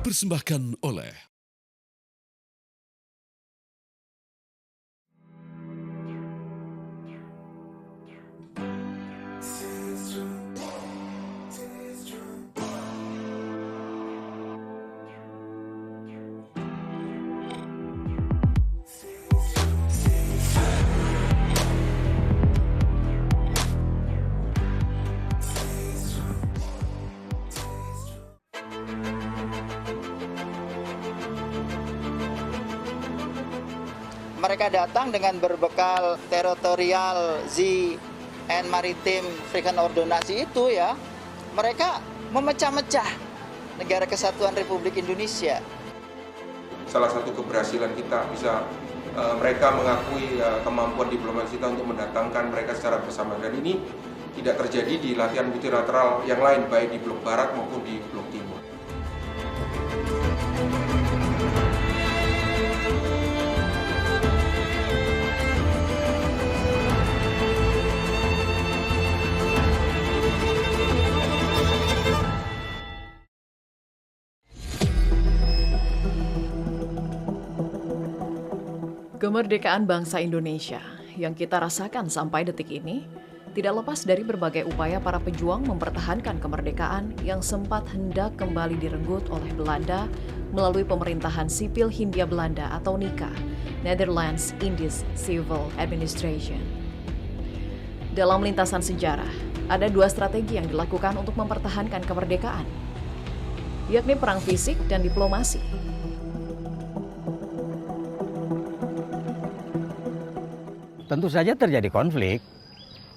dipersembahkan oleh mereka datang dengan berbekal teritorial sea and maritime frequent ordonansi itu ya, mereka memecah-mecah negara kesatuan Republik Indonesia. Salah satu keberhasilan kita bisa mereka mengakui kemampuan diplomasi kita untuk mendatangkan mereka secara bersama, dan ini tidak terjadi di latihan multilateral yang lain, baik di blok barat maupun di blok timur. Kemerdekaan bangsa Indonesia yang kita rasakan sampai detik ini tidak lepas dari berbagai upaya para pejuang mempertahankan kemerdekaan yang sempat hendak kembali direnggut oleh Belanda melalui pemerintahan sipil Hindia Belanda atau NICA, Netherlands Indies Civil Administration. Dalam lintasan sejarah, ada dua strategi yang dilakukan untuk mempertahankan kemerdekaan, yakni perang fisik dan diplomasi. Tentu saja terjadi konflik.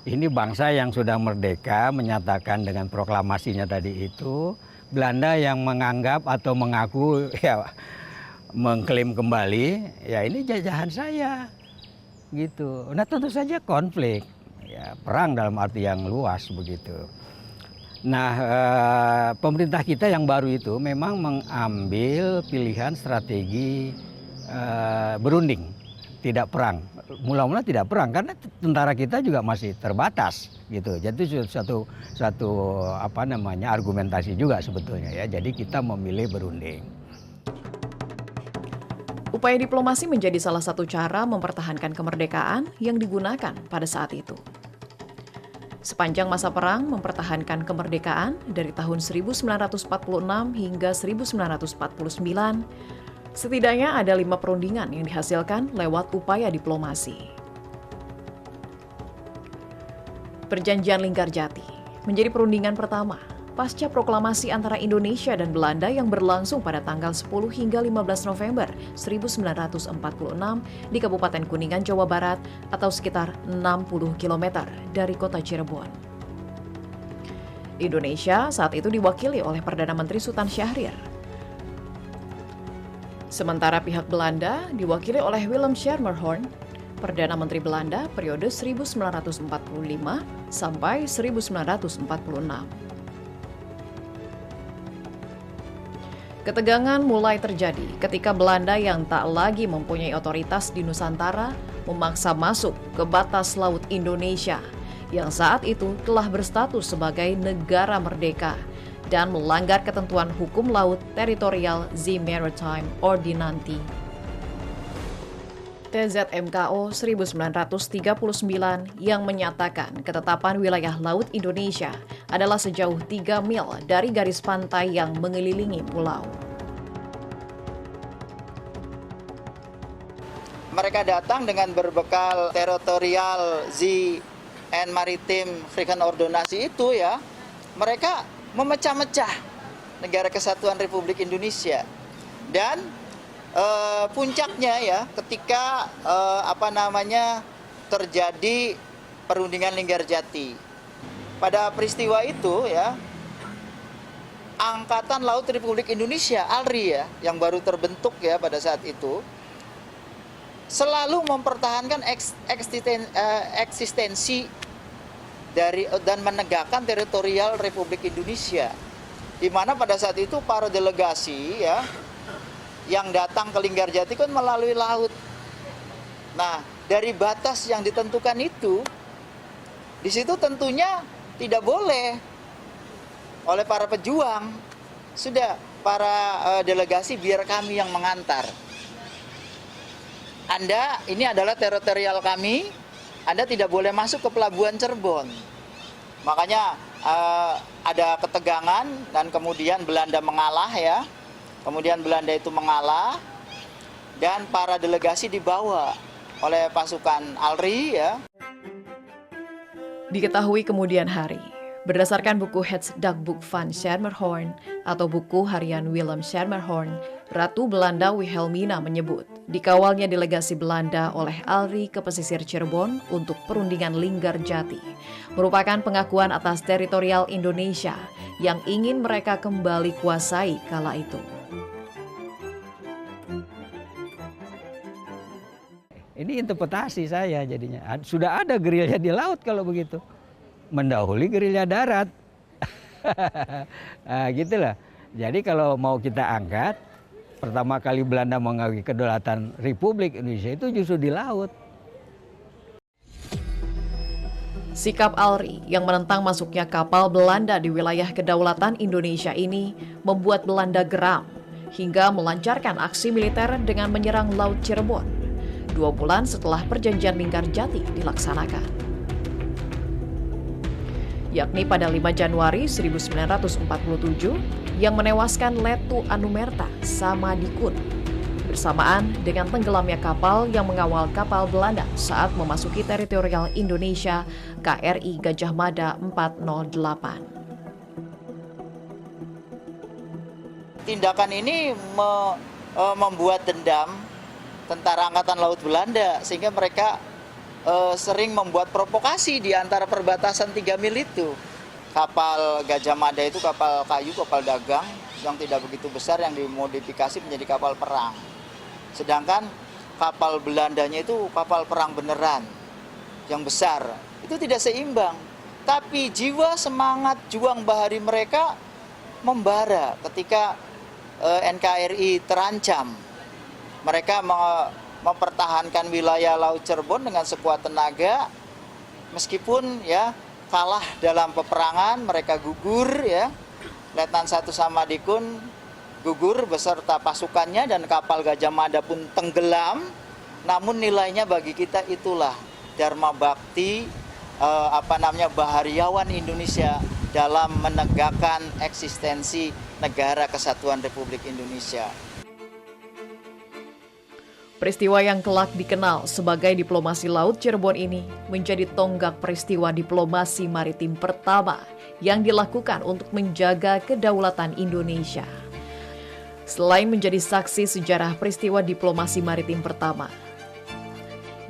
Ini bangsa yang sudah merdeka menyatakan dengan proklamasinya tadi itu, Belanda yang menganggap atau mengaku ya mengklaim kembali, ya ini jajahan saya gitu. Nah tentu saja konflik, ya perang dalam arti yang luas begitu. Nah pemerintah kita yang baru itu memang mengambil pilihan strategi berunding, tidak perang. Mula-mula tidak perang karena tentara kita juga masih terbatas gitu. Jadi satu argumentasi juga sebetulnya ya. Jadi kita memilih berunding. Upaya diplomasi menjadi salah satu cara mempertahankan kemerdekaan yang digunakan pada saat itu. Sepanjang masa perang mempertahankan kemerdekaan dari tahun 1946 hingga 1949, setidaknya ada 5 perundingan yang dihasilkan lewat upaya diplomasi. Perjanjian Linggarjati menjadi perundingan pertama pasca proklamasi antara Indonesia dan Belanda yang berlangsung pada tanggal 10 hingga 15 November 1946 di Kabupaten Kuningan, Jawa Barat atau sekitar 60 km dari kota Cirebon. Indonesia saat itu diwakili oleh Perdana Menteri Sultan Syahrir. Sementara pihak Belanda diwakili oleh Willem Schermerhorn, Perdana Menteri Belanda periode 1945 sampai 1946. Ketegangan mulai terjadi ketika Belanda yang tak lagi mempunyai otoritas di Nusantara memaksa masuk ke batas laut Indonesia yang saat itu telah berstatus sebagai negara merdeka dan melanggar ketentuan hukum laut teritorial Sea Maritime Ordinancy. TZMKO 1939 yang menyatakan ketetapan wilayah laut Indonesia adalah sejauh 3 mil dari garis pantai yang mengelilingi pulau. Mereka datang dengan berbekal teritorial sea and maritime frequent ordonansi itu ya, mereka memecah-mecah negara kesatuan Republik Indonesia. Dan puncaknya ya ketika terjadi perundingan Linggarjati. Pada peristiwa itu ya, Angkatan Laut Republik Indonesia ALRI ya, yang baru terbentuk ya pada saat itu, selalu mempertahankan eksistensi dari dan menegakkan teritorial Republik Indonesia, di mana pada saat itu para delegasi ya yang datang ke Linggarjati kan melalui laut. Nah, dari batas yang ditentukan itu, di situ tentunya tidak boleh oleh para pejuang sudah delegasi biar kami yang mengantar. Anda, ini adalah teritorial kami, Anda tidak boleh masuk ke pelabuhan Cirebon. Makanya ada ketegangan dan kemudian Belanda mengalah ya. Kemudian Belanda itu mengalah dan para delegasi dibawa oleh pasukan ALRI ya. Diketahui kemudian hari, berdasarkan buku Het Dagboek van Schermerhorn atau buku harian Willem Schermerhorn, Ratu Belanda Wilhelmina menyebut dikawalnya delegasi Belanda oleh ALRI ke pesisir Cirebon untuk perundingan Linggarjati merupakan pengakuan atas teritorial Indonesia yang ingin mereka kembali kuasai kala itu. Ini interpretasi saya jadinya. Sudah ada gerilya di laut kalau begitu. Mendahului gerilya darat. Nah, gitulah. Jadi kalau mau kita angkat, pertama kali Belanda mengakui kedaulatan Republik Indonesia itu justru di laut. Sikap ALRI yang menentang masuknya kapal Belanda di wilayah kedaulatan Indonesia ini membuat Belanda geram hingga melancarkan aksi militer dengan menyerang Laut Cirebon 2 bulan setelah perjanjian Linggarjati dilaksanakan. Yakni pada 5 Januari 1947 yang menewaskan Letu Anumerta Samadikun bersamaan dengan tenggelamnya kapal yang mengawal kapal Belanda saat memasuki teritorial Indonesia KRI Gajah Mada 408. Tindakan ini membuat dendam tentara Angkatan Laut Belanda sehingga mereka sering membuat provokasi di antara perbatasan 3 mil itu. Kapal Gajah Mada itu kapal kayu, kapal dagang yang tidak begitu besar yang dimodifikasi menjadi kapal perang. Sedangkan kapal Belandanya itu kapal perang beneran yang besar. Itu tidak seimbang. Tapi jiwa semangat juang bahari mereka membara ketika NKRI terancam. Mereka mempertahankan wilayah Laut Cirebon dengan sekuat tenaga, meskipun ya kalah dalam peperangan, mereka gugur ya. Letnan 1 Samadikun gugur beserta pasukannya dan kapal Gajah Mada pun tenggelam. Namun nilainya bagi kita itulah Dharma Bakti bahariawan Indonesia dalam menegakkan eksistensi Negara Kesatuan Republik Indonesia. Peristiwa yang kelak dikenal sebagai diplomasi Laut Cirebon ini menjadi tonggak peristiwa diplomasi maritim pertama yang dilakukan untuk menjaga kedaulatan Indonesia. Selain menjadi saksi sejarah peristiwa diplomasi maritim pertama,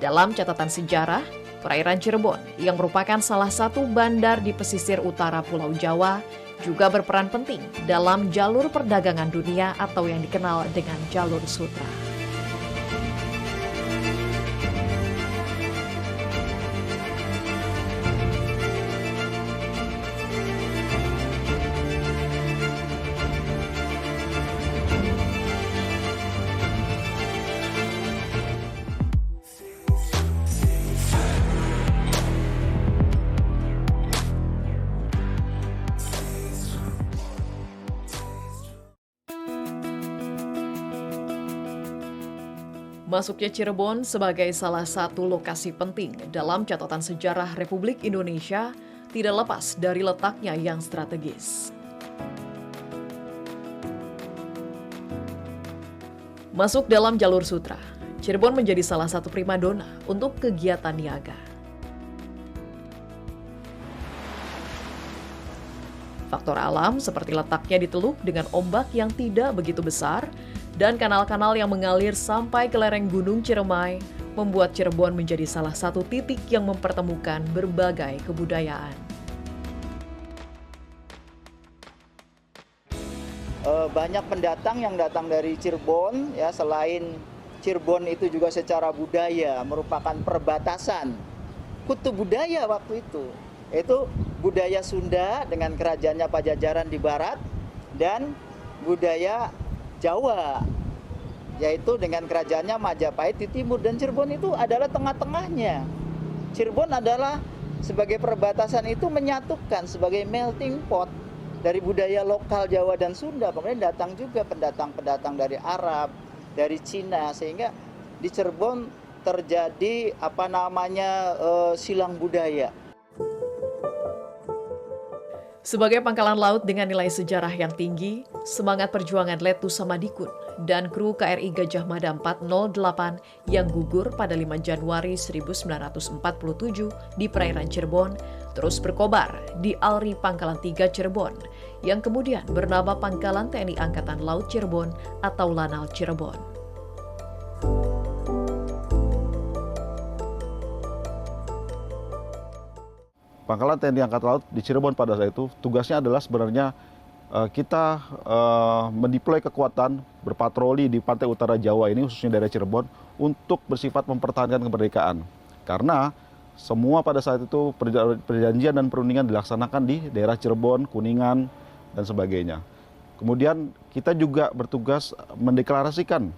dalam catatan sejarah, perairan Cirebon yang merupakan salah satu bandar di pesisir utara Pulau Jawa juga berperan penting dalam jalur perdagangan dunia atau yang dikenal dengan jalur sutra. Masuknya Cirebon sebagai salah satu lokasi penting dalam catatan sejarah Republik Indonesia tidak lepas dari letaknya yang strategis. Masuk dalam jalur sutra, Cirebon menjadi salah satu primadona untuk kegiatan niaga. Faktor alam seperti letaknya di teluk dengan ombak yang tidak begitu besar dan kanal-kanal yang mengalir sampai ke lereng Gunung Ciremai membuat Cirebon menjadi salah satu titik yang mempertemukan berbagai kebudayaan. Banyak pendatang yang datang dari Cirebon ya, selain Cirebon itu juga secara budaya merupakan perbatasan kutub budaya waktu itu. Itu budaya Sunda dengan kerajaannya Pajajaran di barat dan budaya Jawa, yaitu dengan kerajaannya Majapahit di timur, dan Cirebon itu adalah tengah-tengahnya. Cirebon adalah sebagai perbatasan itu menyatukan sebagai melting pot dari budaya lokal Jawa dan Sunda. Kemudian datang juga pendatang-pendatang dari Arab, dari Cina, sehingga di Cirebon terjadi silang budaya. Sebagai pangkalan laut dengan nilai sejarah yang tinggi, semangat perjuangan Letu Samadikun dan kru KRI Gajah Mada 408 yang gugur pada 5 Januari 1947 di perairan Cirebon terus berkobar di ALRI Pangkalan 3 Cirebon yang kemudian bernama Pangkalan TNI Angkatan Laut Cirebon atau Lanal Cirebon. Pangkalan TNI Angkatan Laut di Cirebon pada saat itu tugasnya adalah sebenarnya kita mendeploy kekuatan berpatroli di pantai utara Jawa ini, khususnya daerah Cirebon, untuk bersifat mempertahankan kemerdekaan. Karena semua pada saat itu perjanjian dan perundingan dilaksanakan di daerah Cirebon, Kuningan, dan sebagainya. Kemudian kita juga bertugas mendeklarasikan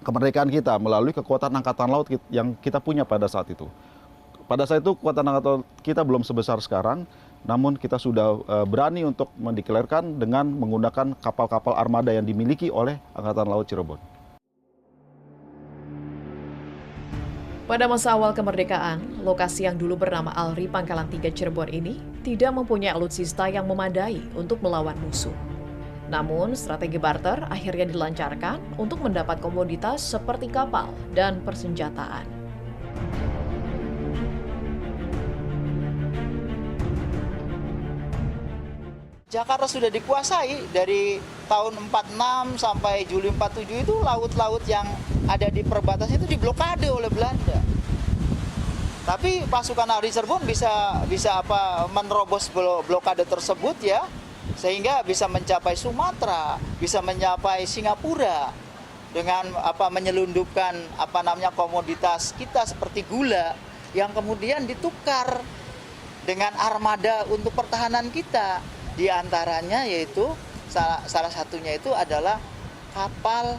kemerdekaan kita melalui kekuatan Angkatan Laut yang kita punya pada saat itu. Pada saat itu kekuatan angkatan kita belum sebesar sekarang, namun kita sudah berani untuk mendeklarasikan dengan menggunakan kapal-kapal armada yang dimiliki oleh Angkatan Laut Cirebon. Pada masa awal kemerdekaan, lokasi yang dulu bernama ALRI Pangkalan 3 Cirebon ini tidak mempunyai alutsista yang memadai untuk melawan musuh. Namun, strategi barter akhirnya dilancarkan untuk mendapat komoditas seperti kapal dan persenjataan. Jakarta sudah dikuasai dari tahun 46 sampai Juli 47 itu laut-laut yang ada di perbatasan itu diblokade oleh Belanda. Tapi pasukan ALRI Cirebon bisa menerobos blokade tersebut ya, sehingga bisa mencapai Sumatera, bisa mencapai Singapura dengan menyelundupkan komoditas kita seperti gula yang kemudian ditukar dengan armada untuk pertahanan kita. Di antaranya yaitu salah satunya itu adalah kapal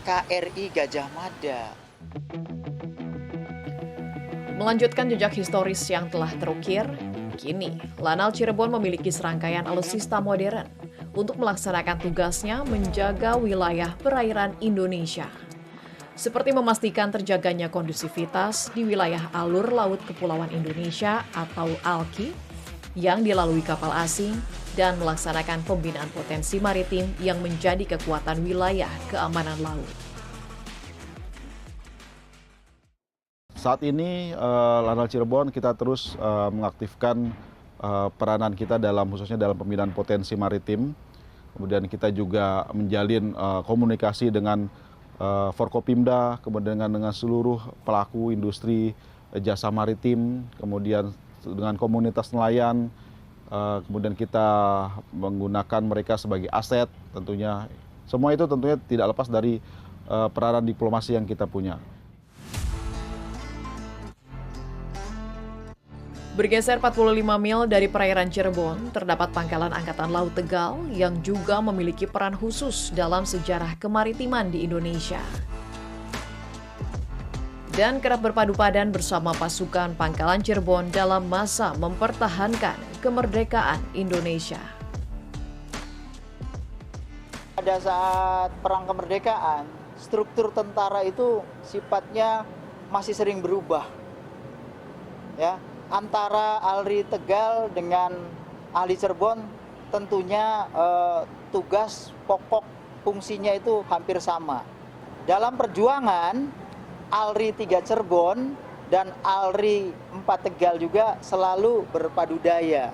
KRI Gajah Mada. Melanjutkan jejak historis yang telah terukir, kini Lanal Cirebon memiliki serangkaian alutsista modern untuk melaksanakan tugasnya menjaga wilayah perairan Indonesia. Seperti memastikan terjaganya kondusivitas di wilayah alur laut Kepulauan Indonesia atau ALKI yang dilalui kapal asing dan melaksanakan pembinaan potensi maritim yang menjadi kekuatan wilayah keamanan laut. Saat ini Lanal Cirebon kita terus mengaktifkan peranan kita khususnya dalam pembinaan potensi maritim. Kemudian kita juga menjalin komunikasi dengan Forkopimda, kemudian dengan seluruh pelaku industri jasa maritim, kemudian dengan komunitas nelayan, kemudian kita menggunakan mereka sebagai aset tentunya. Semua itu tentunya tidak lepas dari peranan diplomasi yang kita punya. Bergeser 45 mil dari perairan Cirebon, terdapat Pangkalan Angkatan Laut Tegal yang juga memiliki peran khusus dalam sejarah kemaritiman di Indonesia. Dan kerap berpadu padan bersama pasukan Pangkalan Cirebon dalam masa mempertahankan kemerdekaan Indonesia. Pada saat perang kemerdekaan, struktur tentara itu sifatnya masih sering berubah. Ya, antara ALRI Tegal dengan ALRI Cirebon tentunya tugas pokok fungsinya itu hampir sama. Dalam perjuangan ALRI 3 Cirebon dan ALRI 4 Tegal juga selalu berpadu daya.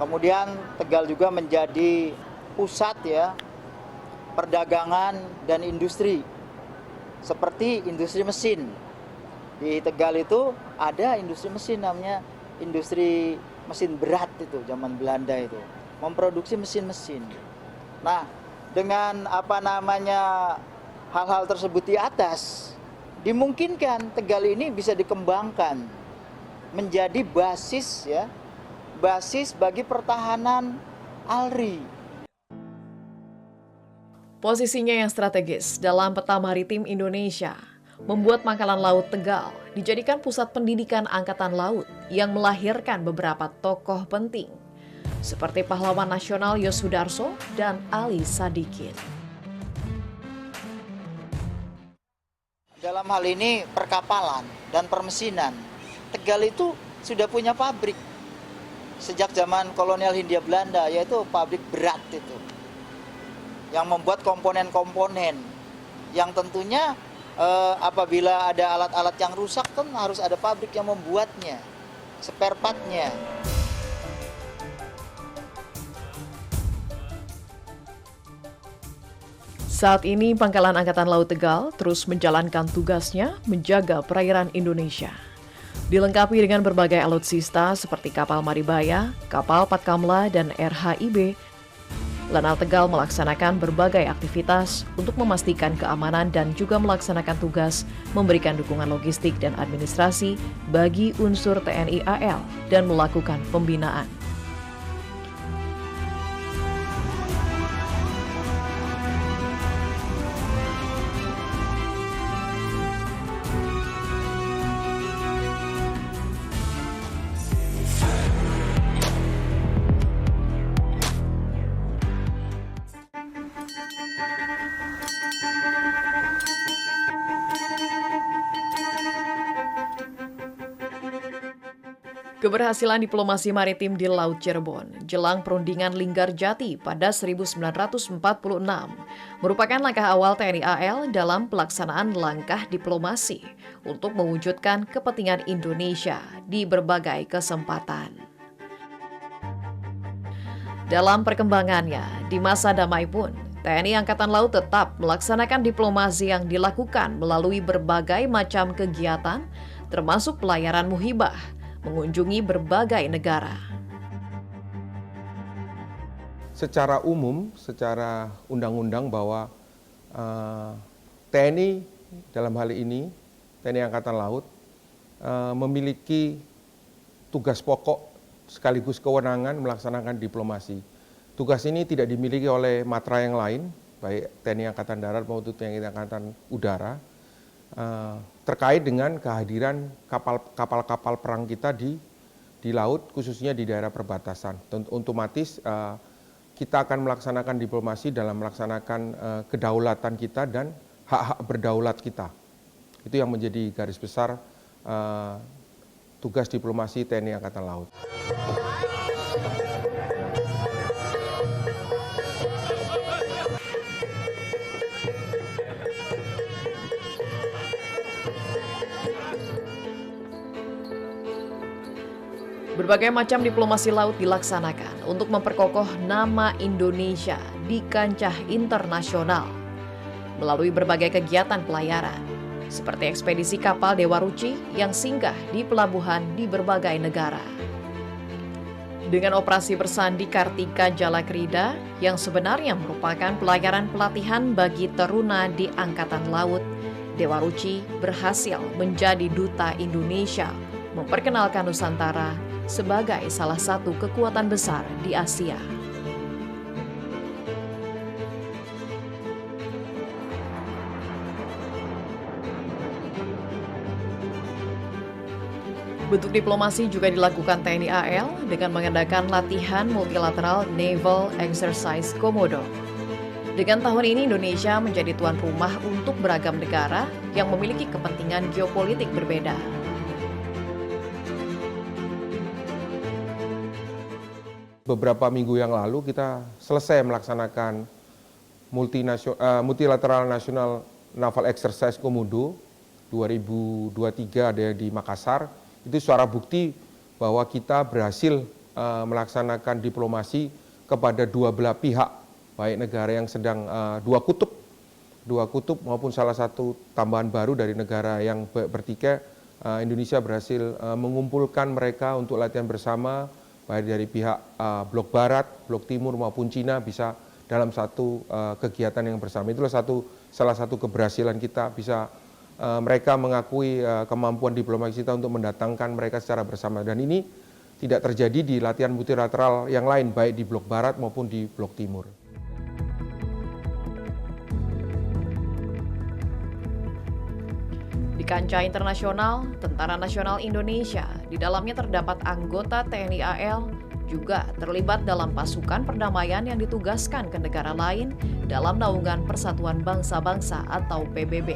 Kemudian Tegal juga menjadi pusat ya perdagangan dan industri seperti industri mesin. Di Tegal itu ada industri mesin namanya industri mesin berat itu zaman Belanda itu, memproduksi mesin-mesin. Nah, dengan hal-hal tersebut di atas, dimungkinkan Tegal ini bisa dikembangkan menjadi basis bagi pertahanan ALRI. Posisinya yang strategis dalam peta maritim Indonesia membuat Pangkalan Laut Tegal dijadikan pusat pendidikan angkatan laut yang melahirkan beberapa tokoh penting. seperti pahlawan nasional Yosudarso dan Ali Sadikin. Dalam hal ini perkapalan dan permesinan, Tegal itu sudah punya pabrik sejak zaman kolonial Hindia Belanda, yaitu pabrik berat itu, yang membuat komponen-komponen yang tentunya apabila ada alat-alat yang rusak kan harus ada pabrik yang membuatnya, spare part-nya. Saat ini Pangkalan Angkatan Laut Tegal terus menjalankan tugasnya menjaga perairan Indonesia. Dilengkapi dengan berbagai alutsista seperti kapal Maribaya, kapal Patkamla, dan RHIB, Lanal Tegal melaksanakan berbagai aktivitas untuk memastikan keamanan dan juga melaksanakan tugas memberikan dukungan logistik dan administrasi bagi unsur TNI AL dan melakukan pembinaan. Keberhasilan diplomasi maritim di Laut Cirebon jelang perundingan Linggarjati pada 1946 merupakan langkah awal TNI AL dalam pelaksanaan langkah diplomasi untuk mewujudkan kepentingan Indonesia di berbagai kesempatan. Dalam perkembangannya, di masa damai pun, TNI Angkatan Laut tetap melaksanakan diplomasi yang dilakukan melalui berbagai macam kegiatan, termasuk pelayaran muhibah, mengunjungi berbagai negara. Secara umum, secara undang-undang bahwa TNI dalam hal ini, TNI Angkatan Laut, memiliki tugas pokok sekaligus kewenangan melaksanakan diplomasi. Tugas ini tidak dimiliki oleh matra yang lain, baik TNI Angkatan Darat maupun TNI Angkatan Udara, terkait dengan kehadiran kapal-kapal perang kita di laut, khususnya di daerah perbatasan. Otomatis kita akan melaksanakan diplomasi dalam melaksanakan kedaulatan kita dan hak-hak berdaulat kita. Itu yang menjadi garis besar tugas diplomasi TNI Angkatan Laut. Berbagai macam diplomasi laut dilaksanakan untuk memperkokoh nama Indonesia di kancah internasional melalui berbagai kegiatan pelayaran, seperti ekspedisi kapal Dewa Ruci yang singgah di pelabuhan di berbagai negara. Dengan operasi bersandi Kartika Jalakrida yang sebenarnya merupakan pelayaran pelatihan bagi teruna di Angkatan Laut, Dewa Ruci berhasil menjadi duta Indonesia memperkenalkan Nusantara sebagai salah satu kekuatan besar di Asia. Bentuk diplomasi juga dilakukan TNI AL dengan mengadakan latihan multilateral Naval Exercise Komodo. Dengan tahun ini Indonesia menjadi tuan rumah untuk beragam negara yang memiliki kepentingan geopolitik berbeda. Beberapa minggu yang lalu kita selesai melaksanakan multilateral national naval exercise Komodo 2023 ada di Makassar. Itu suara bukti bahwa kita berhasil melaksanakan diplomasi kepada dua belah pihak, baik negara yang sedang dua kutub maupun salah satu tambahan baru dari negara yang bertikai. Indonesia berhasil mengumpulkan mereka untuk latihan bersama, baik dari pihak blok barat, blok timur maupun Cina bisa dalam satu kegiatan yang bersama. Itulah salah satu keberhasilan kita, bisa mereka mengakui kemampuan diplomasi kita untuk mendatangkan mereka secara bersama. Dan ini tidak terjadi di latihan multilateral yang lain, baik di blok barat maupun di blok timur. Di kancah internasional, Tentara Nasional Indonesia, di dalamnya terdapat anggota TNI AL, juga terlibat dalam pasukan perdamaian yang ditugaskan ke negara lain dalam naungan Persatuan Bangsa-Bangsa atau PBB.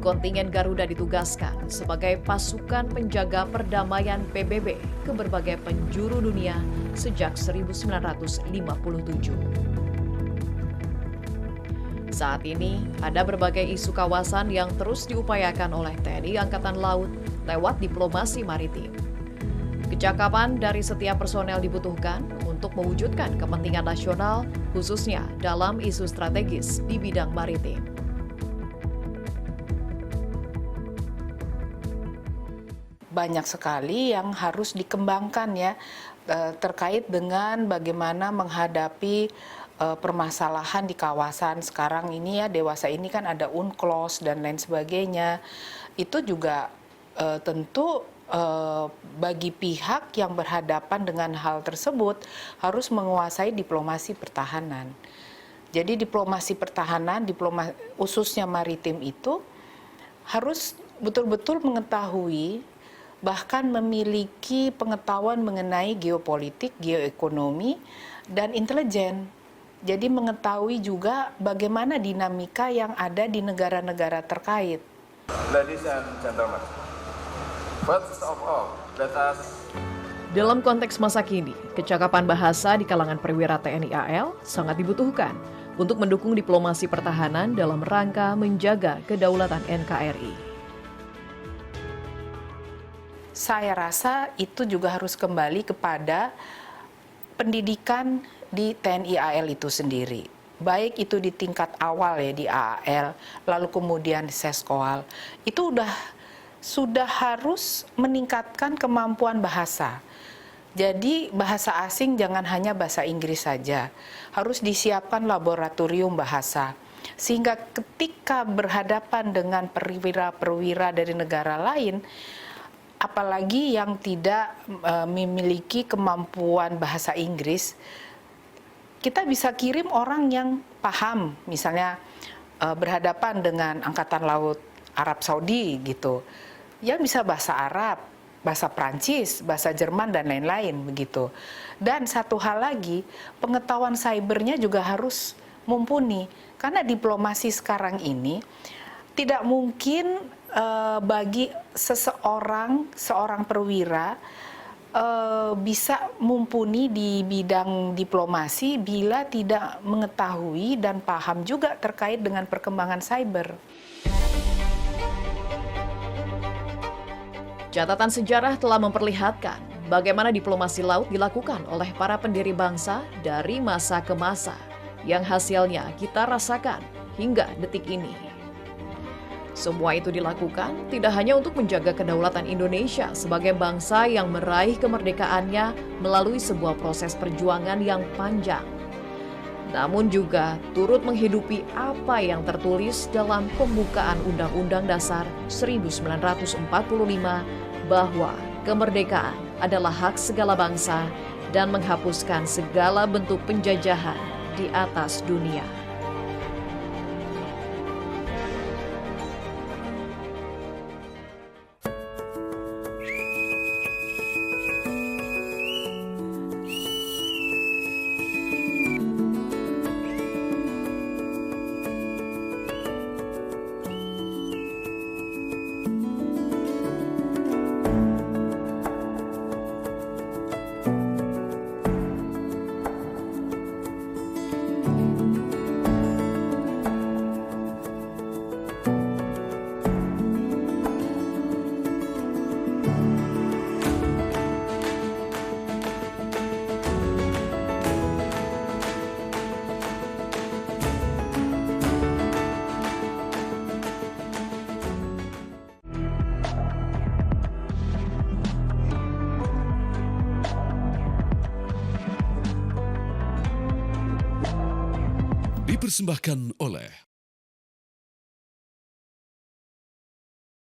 Kontingen Garuda ditugaskan sebagai pasukan penjaga perdamaian PBB ke berbagai penjuru dunia sejak 1957. Saat ini, ada berbagai isu kawasan yang terus diupayakan oleh TNI Angkatan Laut lewat diplomasi maritim. Kecakapan dari setiap personel dibutuhkan untuk mewujudkan kepentingan nasional, khususnya dalam isu strategis di bidang maritim. Banyak sekali yang harus dikembangkan ya terkait dengan bagaimana menghadapi permasalahan di kawasan sekarang ini ya, dewasa ini kan ada UNCLOS dan lain sebagainya. Itu juga tentu bagi pihak yang berhadapan dengan hal tersebut harus menguasai diplomasi pertahanan. Jadi diplomasi pertahanan, khususnya maritim itu harus betul-betul mengetahui, bahkan memiliki pengetahuan mengenai geopolitik, geoekonomi, dan intelijen. Jadi mengetahui juga bagaimana dinamika yang ada di negara-negara terkait. Ladies and gentlemen, first of all, let us... Dalam konteks masa kini, kecakapan bahasa di kalangan perwira TNI AL sangat dibutuhkan untuk mendukung diplomasi pertahanan dalam rangka menjaga kedaulatan NKRI. Saya rasa itu juga harus kembali kepada pendidikan di TNI AL itu sendiri. Baik itu di tingkat awal ya di AAL, lalu kemudian di Seskoal. Itu sudah harus meningkatkan kemampuan bahasa. Jadi bahasa asing jangan hanya bahasa Inggris saja. Harus disiapkan laboratorium bahasa. Sehingga ketika berhadapan dengan perwira-perwira dari negara lain, apalagi yang tidak memiliki kemampuan bahasa Inggris, kita bisa kirim orang yang paham, misalnya berhadapan dengan Angkatan Laut Arab Saudi gitu, yang bisa bahasa Arab, bahasa Prancis, bahasa Jerman, dan lain-lain begitu. Dan satu hal lagi, pengetahuan cybernya juga harus mumpuni, karena diplomasi sekarang ini tidak mungkin bagi seorang perwira bisa mumpuni di bidang diplomasi bila tidak mengetahui dan paham juga terkait dengan perkembangan cyber. Catatan sejarah telah memperlihatkan bagaimana diplomasi laut dilakukan oleh para pendiri bangsa dari masa ke masa, yang hasilnya kita rasakan hingga detik ini. Semua itu dilakukan tidak hanya untuk menjaga kedaulatan Indonesia sebagai bangsa yang meraih kemerdekaannya melalui sebuah proses perjuangan yang panjang, namun juga turut menghidupi apa yang tertulis dalam pembukaan Undang-Undang Dasar 1945 bahwa kemerdekaan adalah hak segala bangsa dan menghapuskan segala bentuk penjajahan di atas dunia. Dipersembahkan oleh